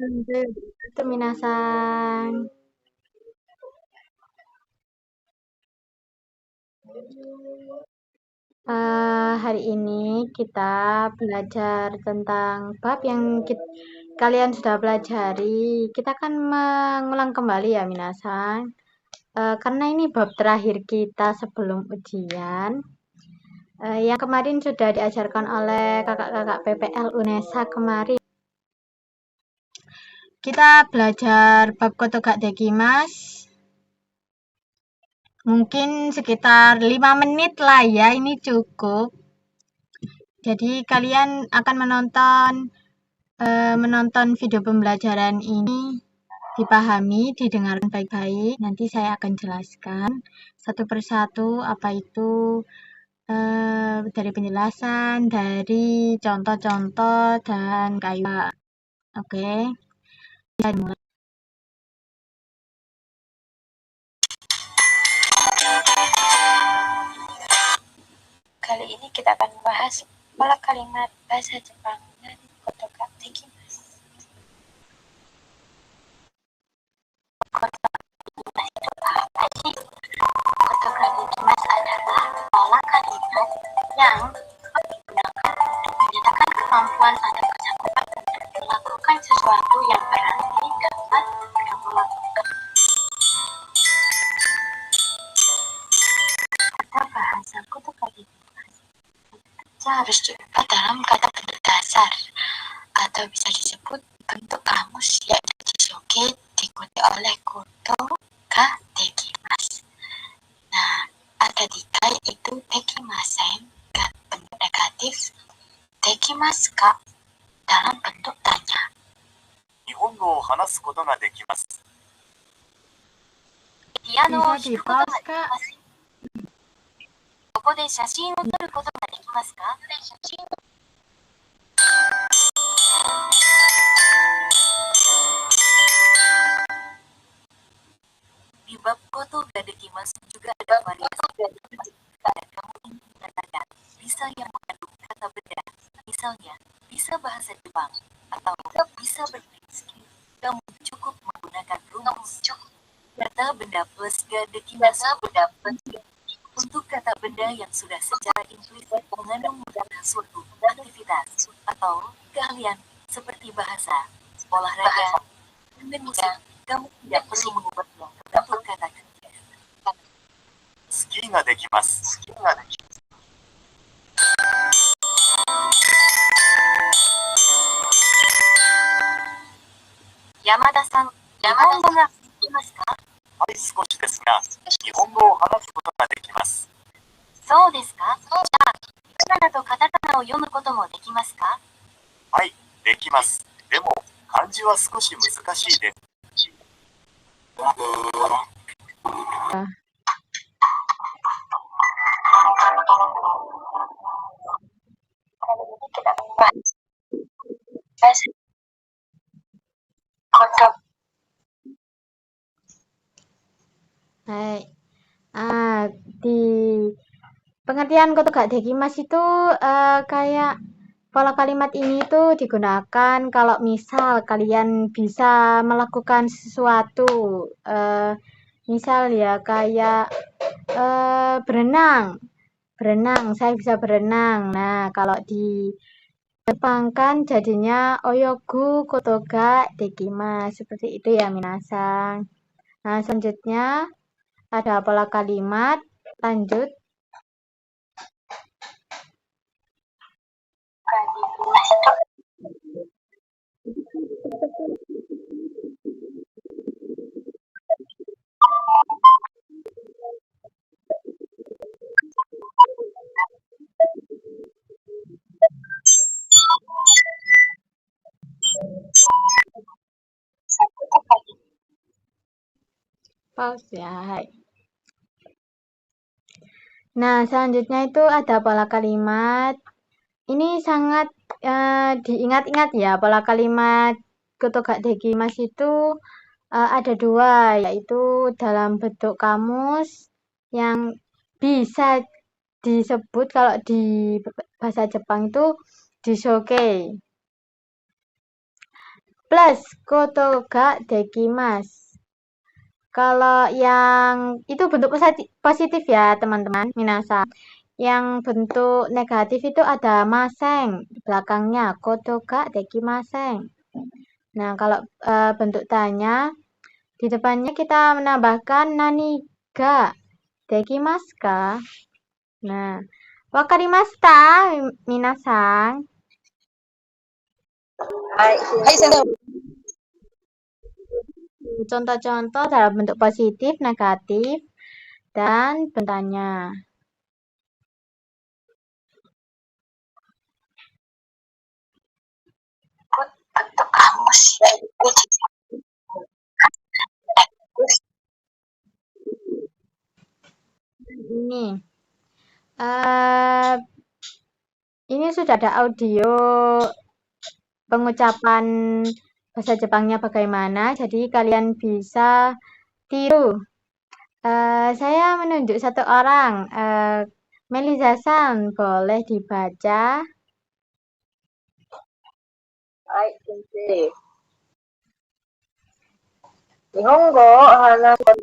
Itu minasan. Hari ini kita belajar tentang bab yang kalian sudah pelajari. Kita akan mengulang kembali ya minasan. Karena ini bab terakhir kita sebelum ujian. Yang kemarin sudah diajarkan oleh kakak-kakak PPL UNESA kemarin. Kita belajar bab Kotoga Dekimas. Mungkin sekitar 5 menit lah ya, ini cukup. Jadi kalian akan menonton video pembelajaran ini, dipahami, didengarkan baik-baik. Nanti saya akan jelaskan satu persatu apa itu dari penjelasan, dari contoh-contoh dan kaidah. Oke. Dan mulai. Kali ini kita akan membahas pola kalimat bahasa Jepang dan kotoka dekimasu. Kotoka dekimasu adalah pola kalimat yang digunakan untuk menyatakan kemampuan atau kesanggupan untuk melakukan sesuatu yang berarti dapat kamu lakukan. Kata bahasa kotoka dekimasu harus diubah dalam kata bentuk dasar atau bisa disebut bentuk kamus yaitu jisoge diikuti oleh koto ga dekimasu. Nah, ada tiga yaitu dekimasen bentuk negatif, dekimasu ka dalam bentuk tanya. 日本語を話すことができます。ピアノを弾くことができます。ここで写真を撮ることができますか？Di bab koto ga dekimasu juga ada variasi kata kamu ingin mengatakan bisa yang mengandung kata benda, misalnya bisa bahasa Jepang atau bisa berprinsip. Kamu cukup menggunakan rumus kata benda plus ga dekimasu. Untuk kata benda yang sudah secara implisit mengandung makna suatu aktivitas atau keahlian seperti bahasa, olahraga, dan musik, kamu tidak perlu mengubahnya ke bentuk kata kerja. スキーができます。 Yamada-san, 日本語ができますか？はい、少しですが、日本語を話すことができます。そうですか？じゃあ、ひらがなとカタカナを読むこともできますか？はい、できます。でも、漢字は少し難しいです。 Baik. Di pengertian kotoga dekimasu itu kayak pola kalimat ini tuh digunakan kalau misal kalian bisa melakukan sesuatu, misal ya kayak berenang, saya bisa berenang. Nah, kalau di Jepang kan jadinya oyogu kotoga dekimasu, seperti itu ya minasan. Nah, selanjutnya ada pola kalimat, lanjut. Pause ya. Nah, selanjutnya itu ada pola kalimat. Ini sangat diingat-ingat ya, pola kalimat kotoga dekimasu itu ada dua, yaitu dalam bentuk kamus yang bisa disebut kalau di bahasa Jepang itu jisoge. plus koto ga dekimasu. Kalau yang itu bentuk positif ya teman-teman, minasan. Yang bentuk negatif itu ada maseng di belakangnya, koto ga dekimaseng. Nah, kalau bentuk tanya di depannya kita menambahkan nani ga dekimasu ka. Nah, wakarimashita minasan? Hai, sensei. Contoh-contoh dalam bentuk positif, negatif, dan bentanya. Bentuk kamus Ini. Ini sudah ada audio pengucapan bahasa Jepangnya bagaimana, jadi kalian bisa tiru. Saya menunjuk satu orang, Melisa-san, boleh dibaca? Hai, sensei. Nihongo hanasu.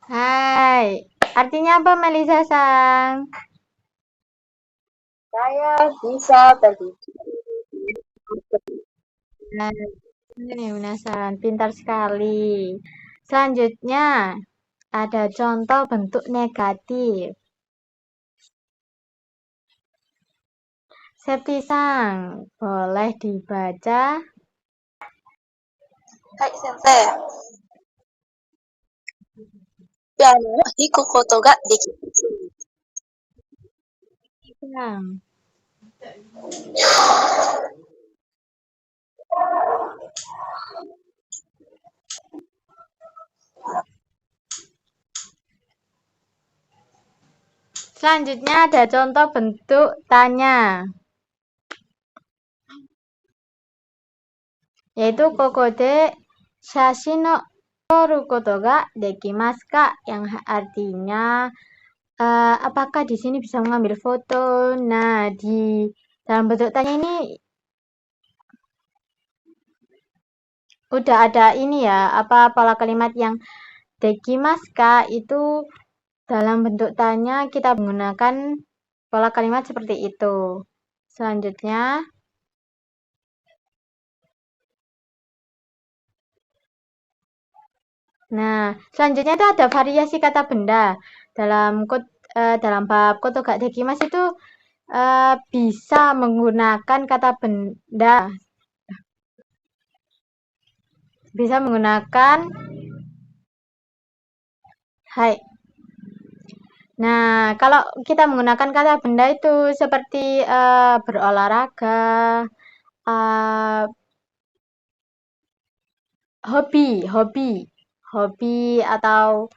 Hai, artinya apa Melisa-san? Saya bisa berbicara. Nah, ini penasaran, pintar sekali. Selanjutnya, ada contoh bentuk negatif. Septi-san, boleh dibaca? Hai, sensei. Piano no hiku koto ga dekimasu. Bang. Selanjutnya ada contoh bentuk tanya. Yaitu kokode shashi no toru koto ga dekimasu ka? Yang artinya apakah di sini bisa mengambil foto? Nah, di dalam bentuk tanya ini udah ada ini ya, apa pola kalimat yang dekimasu ka itu dalam bentuk tanya kita menggunakan pola kalimat seperti itu. Selanjutnya, selanjutnya itu ada variasi kata benda dalam bab koto ga dekimasu itu bisa menggunakan kata benda, bisa menggunakan hai. Nah, kalau kita menggunakan kata benda itu seperti berolahraga, hobi atau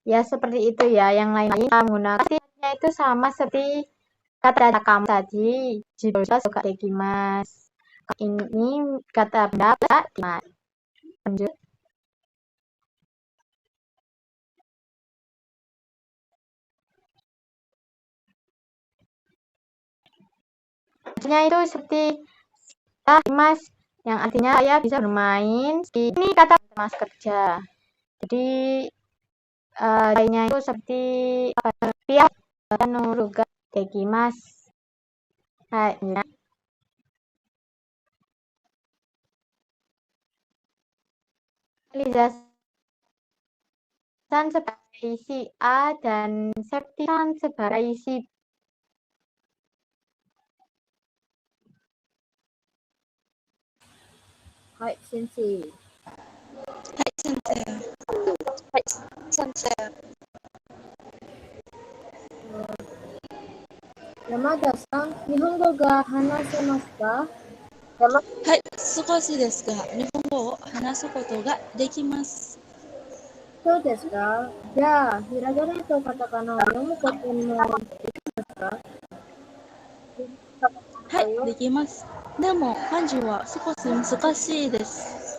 ya seperti itu ya. Yang lain-lain kita menggunakan itu sama seperti kata kamu tadi, jidosa suka dekimasu. Ini kata benda dekimasu. Lanjut. Artinya itu seperti mas yang artinya saya bisa bermain. Ini kata mas kerja. Jadi lainnya itu seperti pihak nuruga dekimasu. Hai, ya. Liza-san sebagai isi A dan Septi-san sebagai isi B. Hai, sensei. Hai, sensei. Hai, sensei. Yamada-san, Nihongo ga hanasemasu ka? Hai, sukoshi desu ga Nihongo wo hanasu koto ga dekimasu. そうですか。じゃあ、ひらがなとカタカナを読むこともできますか？はい、できます。でも、漢字は少し難しいです。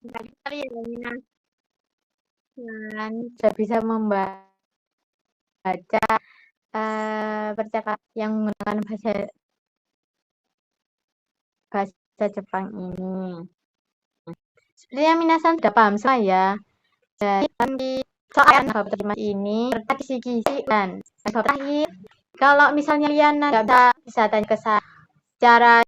Sekali ya, Minasan sudah bisa membaca percakapan yang menggunakan bahasa Jepang ini. Sepertinya minasan sudah paham semua ya. Jadi soal bab terjemah ini serta kisi-kisi dan bab terakhir. Kalau misalnya kalian nggak bisa tanya ke saya secara